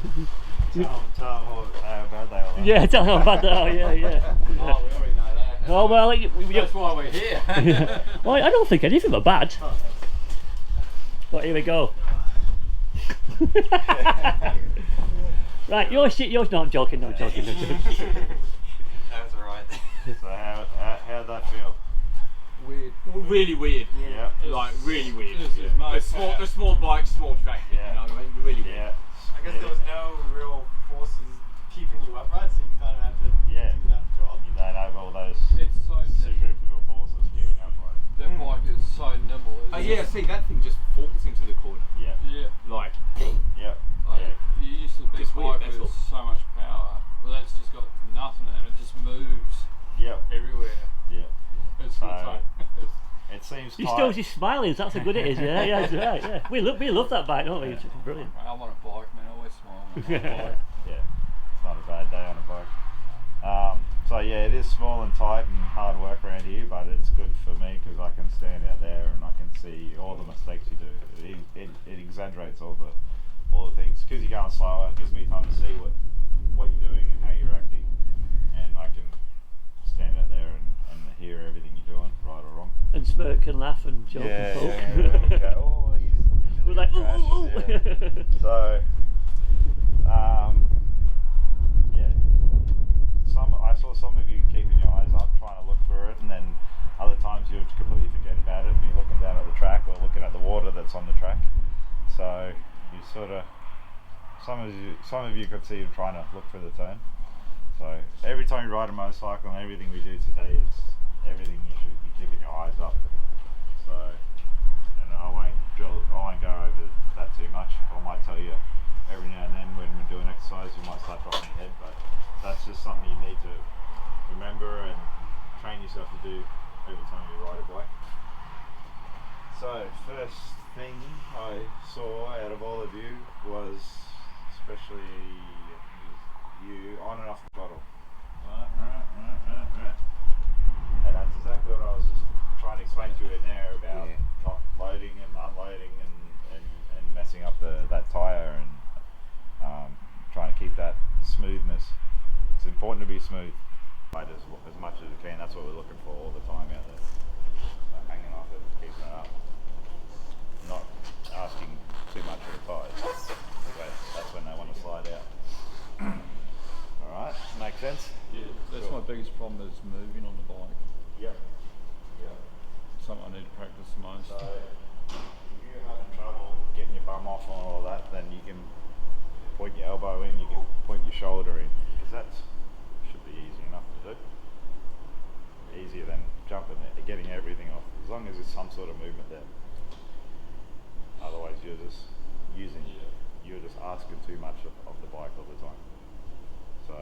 them how bad they are. Yeah, tell them how bad they are, yeah. Oh, we already know that. Oh, well, That's why we're here. well, I don't think anything were bad. But here we go. Right, yours, no, I'm joking. That's alright. So how'd that feel? Weird. Really weird. Yeah. Like really weird. Yeah. A small bike, small track. Yeah. You know what I mean? Really weird. Yeah. I guess there was no real forces keeping you upright, so you kind of had to do that job. You don't have all those It's so nimble. centrifugal forces giving upright. That bike is so nimble. Oh yeah, see that thing just falls into the corner. Yeah. Yeah. Like, Yeah. Like, you used to be Just weird, bike that's with all. so much power. Well, that's just got nothing and it just moves Yep. everywhere. Yeah. It's good So- fun. It seems He tight. still just smiling, so that's how good it is, yeah, that's right, yeah. We love that bike, don't we? It's brilliant. I want a bike, man. I always smile when I'm on a bike. Yeah. It's not a bad day on a bike. So yeah, it is small and tight and hard work around here, but it's good for me because I can stand out there and I can see all the mistakes you do. It exaggerates all the things because you're going slower. It gives me time to see what you're doing and how you're acting, and I can stand out there and hear everything you're doing, right or wrong. And smirk and laugh and joke and poke. We'll go, oh, he's We're like, ooh, crashed, ooh, ooh. yeah. So, yeah. I saw some of you keeping your eyes up, trying to look for it, and then other times you completely forget about it and be looking down at the track or looking at the water that's on the track. So you sort of, some of you could see you trying to look for the turn. So every time you ride a motorcycle and everything we do today is everything you should be keeping your eyes up. So, and I won't go over that too much. I might tell you every now and then when we're doing exercise, you might start dropping your head, but that's just something you need to remember and train yourself to do every time you ride a bike. So, first thing I saw out of all of you was, especially you, on and off the throttle. And that's exactly what I was just trying to explain to you in there about not loading and unloading and messing up that tyre and trying to keep that smoothness. It's important to be smooth. As much as you can, that's what we're looking for all the time out there. So hanging off it, keeping it up. Not asking too much of the tyres. That's when they want to slide out. Alright, makes sense? Yeah, that's Cool. my biggest problem is moving on the bike. Yep. Yep. Something I need to practice the most. So, if you're having trouble getting your bum off on all that, then you can point your elbow in, you can point your shoulder in, because that should be easy enough to do. Easier than jumping there, getting everything off, as long as there's some sort of movement there. Otherwise, you're just you're just asking too much of the bike all the time. So,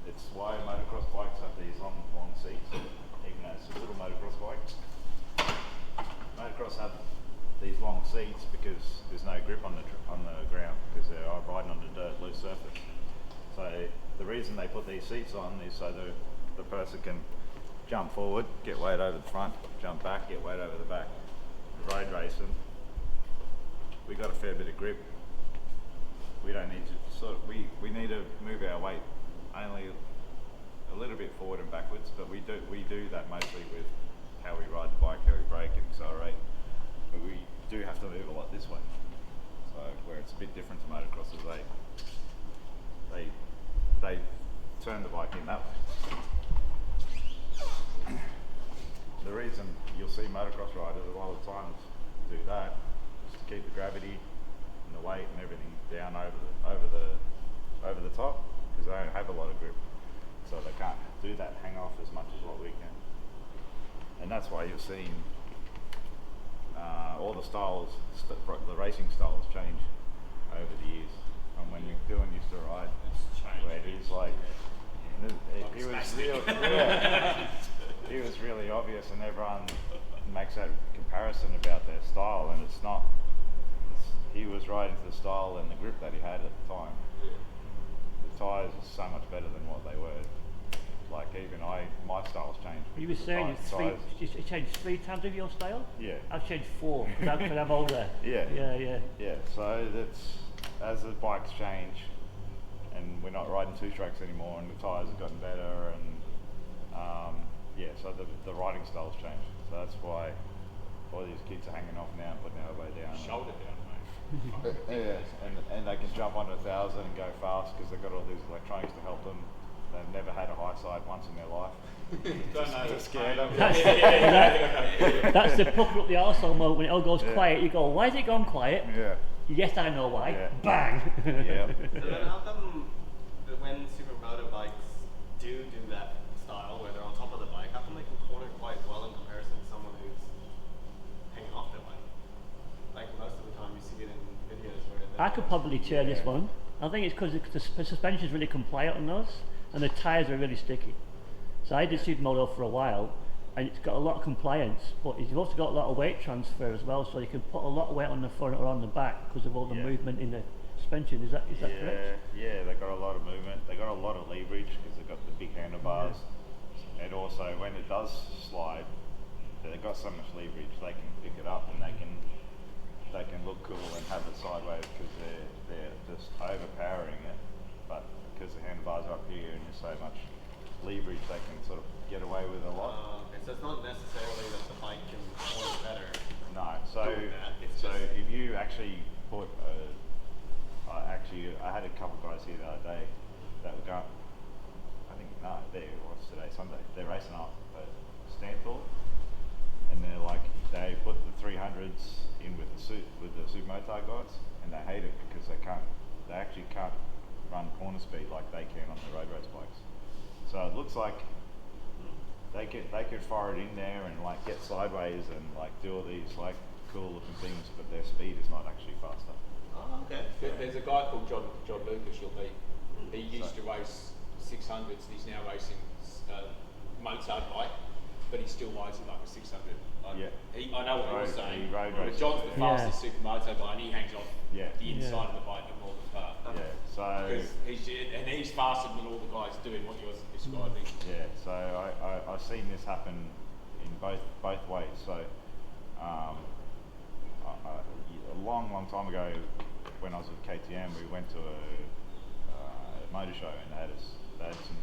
it's why motocross bikes have these long seats, even though it's a little motocross bike. Motocross have these long seats because there's no grip on the ground because they're riding on the dirt, loose surface. So the reason they put these seats on is so the person can jump forward, get weight over the front, jump back, get weight over the back. Road racing, we got a fair bit of grip. We don't need to we need to move our weight only a little bit forward and backwards, but we do that mostly with how we ride the bike, how we brake and accelerate. But we do have to move a lot this way. So where it's a bit different to motocross is they turn the bike in that way. The reason you'll see motocross riders a lot of times do that is to keep the gravity and the weight and everything down down over the top because they don't have a lot of grip, so they can't do that hang off as much as what we can. And that's why you've seen all the styles, the racing styles change over the years. And when Dylan used to ride, where he's like, he was he was really obvious, and everyone makes that comparison about their style, and it's not. He was riding to the style and the grip that he had at the time. The tyres are so much better than what they were. Like even my style's changed. You were saying you changed 3 times of your style? Yeah. I've changed 4 because I'm older. Yeah. Yeah. So that's as the bikes change, and we're not riding 2 tracks anymore, and the tyres have gotten better, and so the riding styles change. So that's why all these kids are hanging off now and putting their elbow down. Shoulder down, mate. Yeah, and they can jump onto 1,000 and go fast because they've got all these electronics to help them. They've never had a high side once in their life. to scare them. That's the pucker up the arsehole mode when it all goes quiet. You go, why is it gone quiet? Yeah. Yes, I know why. Yeah. Bang. Yeah. So then how come that when supermoto bikes do that style where they're on top of the bike, how come they can corner quite well in comparison to someone who's hanging off their bike? Like most of the time you see it in videos where I could probably chair this one. I think it's because the suspension is really compliant on those, and the tyres are really sticky. So I did supermoto for a while, and it's got a lot of compliance, but it's also got a lot of weight transfer as well, so you can put a lot of weight on the front or on the back because of all the movement in the suspension. Is that correct? Yeah, they've got a lot of movement. They've got a lot of leverage because they've got the big handlebars, and also when it does slide, they've got so much leverage they can pick it up and they can look cool and have it sideways because they're just overpowering it, but because the handlebars are up here and there's so much leverage, they can sort of get away with a lot. Okay, so it's not necessarily that the bike can corner better. No, so if you actually put I had a couple of guys here the other day that were going, what's today, Sunday, they're racing up at Stanthorpe, and they put the 300s in with the supermoto guys, and they hate it because they actually can't run corner speed like they can on the road race bikes. So it looks like they could fire it in there and like get sideways and like do all these like cool looking things, but their speed is not actually faster. Oh, okay. There's a guy called John Lucas you'll meet. He used to race 600s, and he's now racing motard bike, but he still rides it like a 600. I know what you're saying. But John's the fastest supermoto guy, and he hangs off the inside of the bike more than far. Yeah, because he's faster than all the guys doing what you're describing. Yeah, so I've seen this happen in both ways. So a long time ago, when I was with KTM, we went to a motor show, and they had some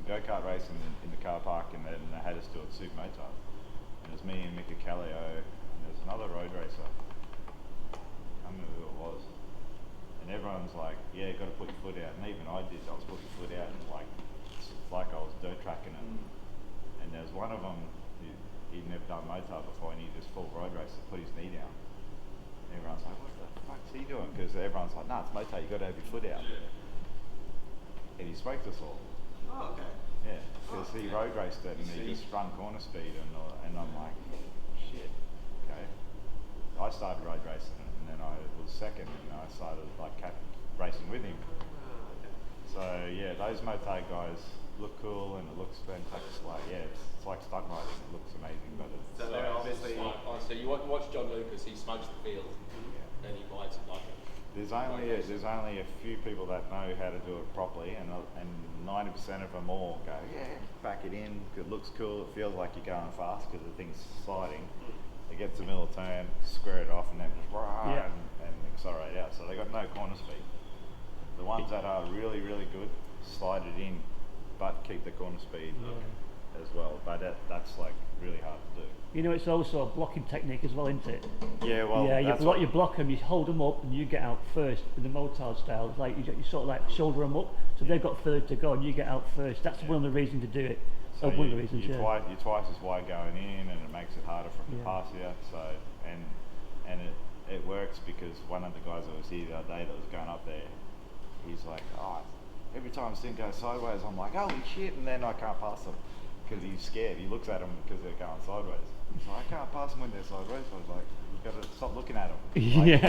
go-kart racing in the car park, and then they had us do it supermoto. And it was me and Mika Kallio, and there was another road racer. I can't remember who it was. And everyone's like, yeah, got to put your foot out. And even I did. I was putting my foot out, and it's like I was dirt tracking it. And there was one of them, he'd never done motor before, and he just full road race and put his knee down. And everyone's like, what the fuck's he doing? Because everyone's like, nah, it's motor, you got to have your foot out. And he spoke to us all. Oh, okay. Yeah, because he road raced it and he just run corner speed, and I'm like, shit, okay. I started road racing and then I was second, and I started like racing with him. So yeah, those motard guys look cool and it looks fantastic. Like it's like stunt riding. It looks amazing, but it's So they're obviously. So you watch John Lucas. He smokes the field, and he rides it like it. There's only a few people that know how to do it properly, and 90% of them all go, back it in. It looks cool. It feels like you're going fast because the thing's sliding. It gets the middle turn, square it off, and then and accelerate out. So they got no corner speed. The ones that are really good slide it in, but keep the corner speed as well. But that's like really hard to do. You know, it's also a blocking technique as well, isn't it? Yeah, well, you block them, you hold them up, and you get out first. In the motard style, it's like you sort of like shoulder them up, so they've got further to go, and you get out first. That's one of the reasons to do it. So one of the reasons, you're twice as wide going in, and it makes it harder for them to pass you. So and it works because one of the guys that was here the other day that was going up there, he's like, oh, every time this thing goes sideways, I'm like, holy shit, and then I can't pass them because he's scared. He looks at them because they're going sideways. He's like, I can't pass them when they're sideways. I was like, you've got to stop looking at them. Like,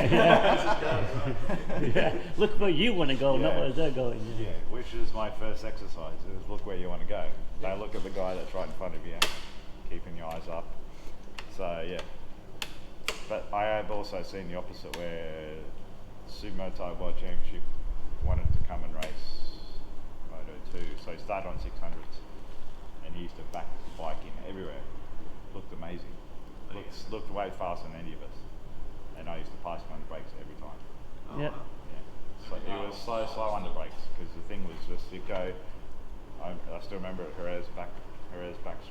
Yeah. Look where you want to go, not Yeah. where they're going. yeah, which is my first exercise, is look where you want to go. Don't look at the guy that's right in front of you, keeping your eyes up. So yeah. But I have also seen the opposite where Moto World Championship wanted to come and race Moto 2. So he started on 600s and he used to back the bike in everywhere. Looked amazing. Looked way faster than any of us. And I used to pass him on the brakes every time. Yeah. Yeah. So he was so slow on the brakes because the thing was just to go. I still remember Jerez back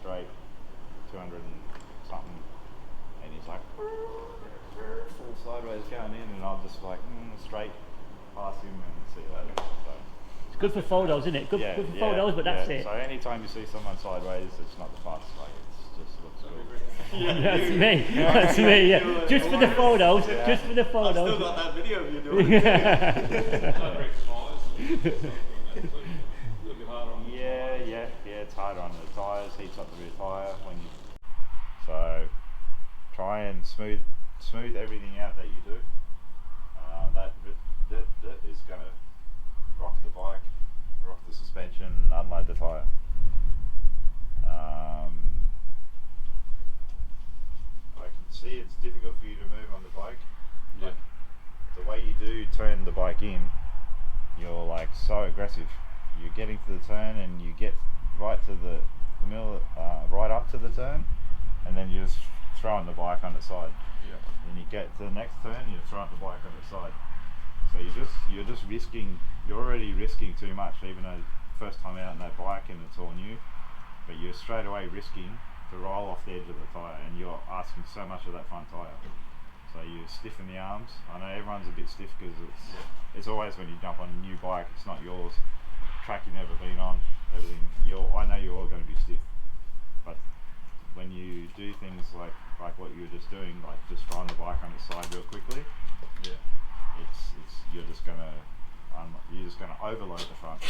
straight, 200 and something, and he's like full sideways going in, and I'm just like straight past him and see you later. So, It's good for photos, isn't it? Good for photos, but that's it. So anytime you see someone sideways, it's not the fastest way. It just looks good. That's me. That's me. Yeah. Just for the photos. Yeah. Just for the I've still photos. got that video of you doing it. Yeah, it's hard on the tyres, heats up the rear tyre when you. So try and smooth everything out that you do. That is going to rock the bike, rock the suspension, and unload the tyre. I can see it's difficult for you to move on the bike. Yeah. The way you do turn the bike in, you're like so aggressive. You're getting to the turn and you get right to the middle, right up to the turn, and then you're just throwing the bike on the side. Yeah. Then you get to the next turn, you're throwing the bike on the side. So you're just risking. You're already risking too much, even though first time out on that bike and it's all new. But you're straight away risking to roll off the edge of the tyre, and you're asking so much of that front tyre. So you stiffen the arms. I know everyone's a bit stiff because it's always when you jump on a new bike, it's not yours. Track you've never been on, everything. I know you're all going to be stiff, but when you do things like what you were just doing, like just throwing the bike on its side real quickly, Yeah. you're just gonna overload the front,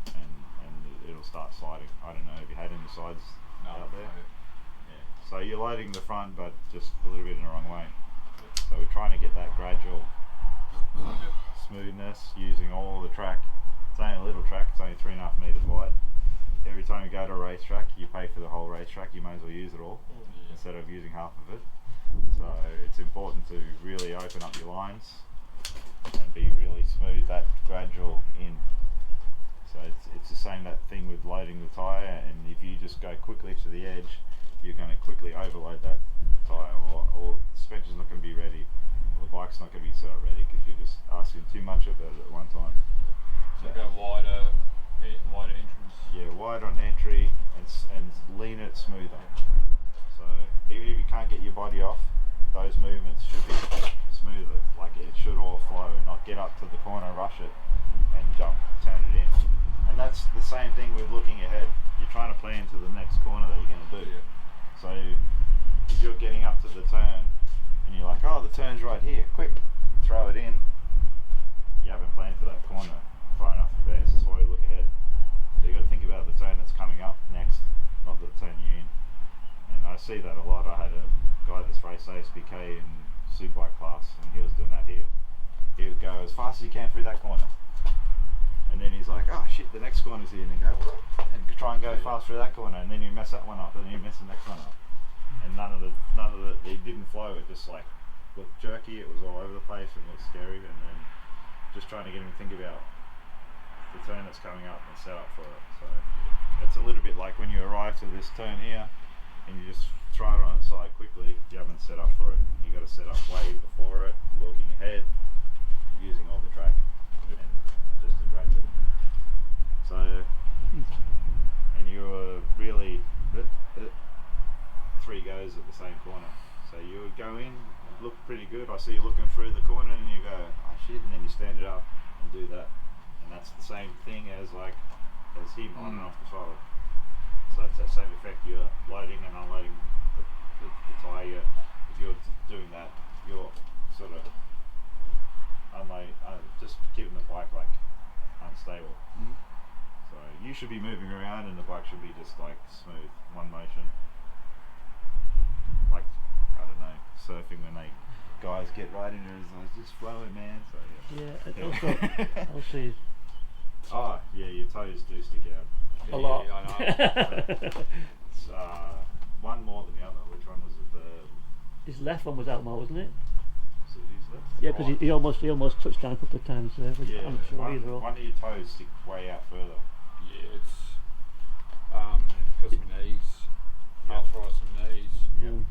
and it'll start sliding. I don't know if you had any sides out there. Yeah. So you're loading the front, but just a little bit in the wrong way. So we're trying to get that gradual smoothness using all the track. It's only a little track, it's only 3.5 metres wide. Every time you go to a racetrack, you pay for the whole racetrack, you may as well use it all instead of using half of it. So it's important to really open up your lines and be really smooth, that gradual in. So it's the same that thing with loading the tyre, and if you just go quickly to the edge, you're going to quickly overload that tyre, or the suspension's not going to be ready, or the bike's not going to be set up ready because you're just asking too much of it at one time. So go wider entrance. Yeah, wide on entry and lean it smoother. So even if you can't get your body off, those movements should be smoother. Like it should all flow, and not get up to the corner, rush it, and jump, turn it in. And that's the same thing with looking ahead. You're trying to plan to the next corner that you're going to do. Yeah. So if you're getting up to the turn and you're like, oh, the turn's right here, quick, throw it in. You haven't planned for that corner far enough in advance. That's why you look ahead. So you've got to think about the turn that's coming up next, not the turn you're in. And I see that a lot. I had a guy that's raced ASBK in superbike class, and he was doing that here. He would go as fast as he can through that corner. And then he's like, oh shit, the next corner's here, and then go, and try and go fast through that corner, and then you mess that one up, and then you mess the next one up. And none of the, it didn't flow, it just like looked jerky, it was all over the place, and looked scary, and then just trying to get him to think about the turn that's coming up and set up for it. So it's a little bit like when you arrive to this turn here, and you just throw it on its side quickly, you haven't set up for it. You got to set up way before it, looking ahead, using all the track, and just a gradual. So, and you were really 3 goes at the same corner. So you would go in, look pretty good. I see you looking through the corner, and you go, oh shit, and then you stand it up and do that. And that's the same thing as him on and off the throttle. So it's that same effect. You're loading and unloading the tyre. If you're doing that, you're sort of just keeping the bike like unstable. So you should be moving around and the bike should be just like smooth, one motion. Like, I don't know, surfing when guys get right into it, it's just flowing, man. So Yeah, and also oh yeah, your toes do stick out. a lot. Yeah, I know. It's, one more than the other. Which one was it? His left one was out more, wasn't it? Was it his left? Yeah, because he almost touched down a couple of times there. But Yeah, I'm not sure either. one of your toes stick way out further. Yeah, it's because of my knees, arthritis in my knees.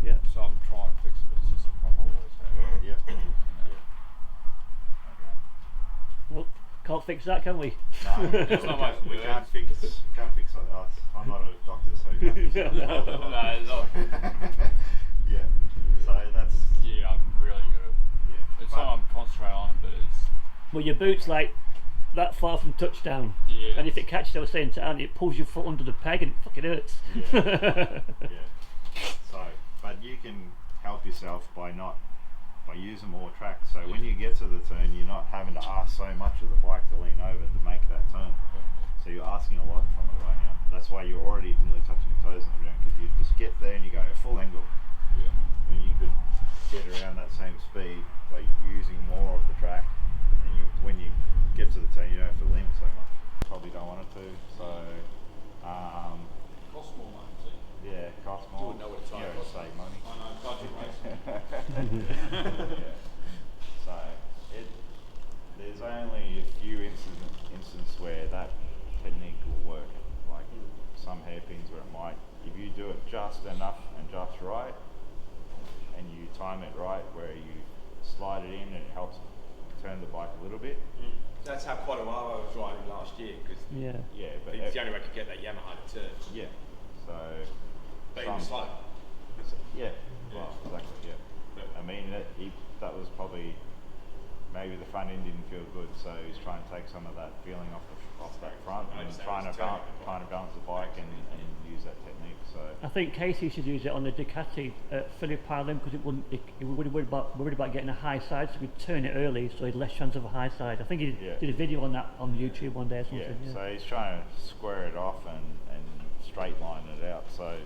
Yeah. So I'm trying to fix it, but it's just a problem I always have. Yep. Okay. Well, can't fix that, can we? No, It's not much we work. can't fix us. I'm not a doctor, so we can't fix it. No, it's not. Yeah. So that's Yeah, I'm really gonna. yeah. It's But- something I'm concentrating on, but it's Well, your boot's like that far from touchdown. yeah. And if it catches, I was saying to Andy, it pulls your foot under the peg and it fucking hurts. Yeah. So, but you can help yourself by using more track. So when you get to the turn, you're not having to ask so much of the bike to lean over to make that turn. So you're asking a lot from it right now. That's why you're already nearly touching your toes on the ground, because you just get there and you go full angle. Yeah. When you could get around that same speed by using more of the track, and when you get to the turn, you don't have to lean so much. Probably don't want it to. So. Costs more money, see? Yeah, cost You more. wouldn't know what it's like. Yeah, save money. I know, budget racing. Yeah. So there's only a few instances where that technique will work. Like some hairpins where it might, if you do it just enough and just right, and you time it right, where you slide it in and it helps turn the bike a little bit. That's how Quadraro was riding last year, because Yeah. Yeah, but it's the only way to get that Yamaha to turn. yeah. So. But he was slow. Yeah, well, exactly, yeah. I mean, that was probably, maybe the front end didn't feel good, so he's trying to take some of that feeling off that front I and understand, trying it's to turning. balance the bike and use that technique. So I think Casey should use it on the Ducati Philip Parlin, because it wouldn't. He would worried about getting a high side, so he'd turn it early, so he'd less chance of a high side. I think he Yeah. did a video on that on YouTube one day or something. yeah, Yeah. so he's trying to square it off and straight line it out. So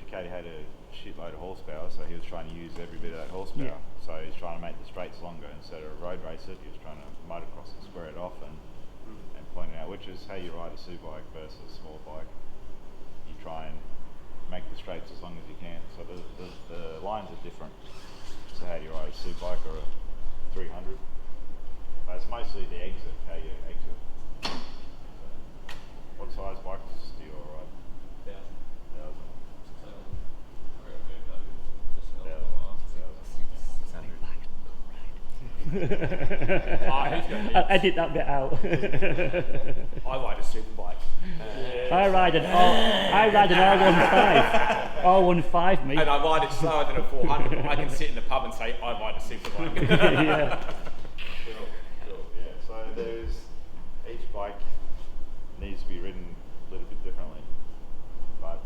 Ducati had a shitload of horsepower, so he was trying to use every bit of that horsepower. Yeah. So he's trying to make the straights longer instead of road race it. He was trying to motocross and square it off and point it out, which is how you ride a Sue bike versus a small bike. You try and make the straights as long as you can. So the lines are different. So how do you ride a Sue bike or a 300? But it's mostly the exit, how you exit. So, what size bikes do you all ride? 1,000. I'll edit that bit out. I ride a super bike. I ride an R15. R15, me. And I ride it slower than a 400, but I can sit in the pub and say, I ride a super bike. Yeah. Cool. Yeah. So each bike needs to be ridden a little bit differently, but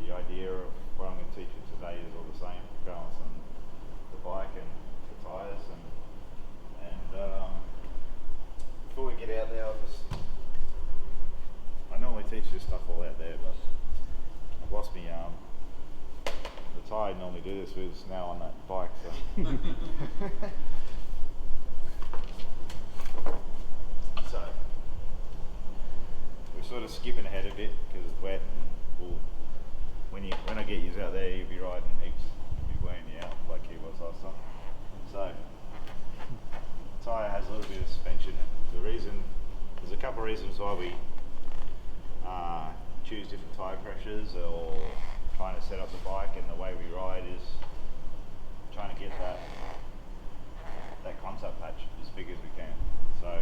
the idea of what I'm going to teach you today is all the same: balancing the bike and the tyres, and before we get out there, I normally teach this stuff all out there, but I've lost my arm. The tyre I normally do this with is now on that bike, so. So we're sort of skipping ahead a bit because it's wet, and when I get you out there, you'll be riding heaps, you'll be wearing you out like he was last time. So the tyre has a little bit of suspension. There's a couple of reasons why we choose different tyre pressures or trying to set up the bike, and the way we ride is trying to get that contact patch as big as we can. So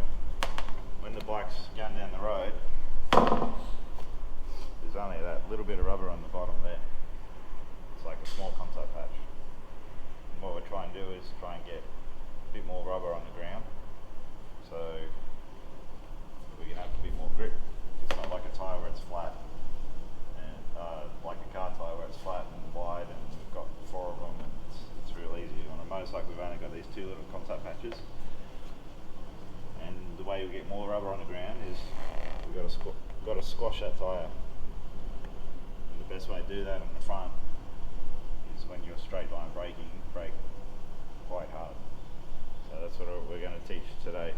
when the bike's going down the road, there's only that little bit of rubber on the bottom there. It's like a small contact patch. And what we're trying to do is try and get a bit more rubber on the ground, so we can have a bit more grip. It's not like a tyre where it's flat, and like a car tyre where it's flat and wide, and we've got 4 of them, and it's real easy. On a motorcycle, we've way we get more rubber on the ground is we've got to squash that tyre. And the best way to do that on the front is when you're straight line braking, brake quite hard. So that's what we're going to teach today.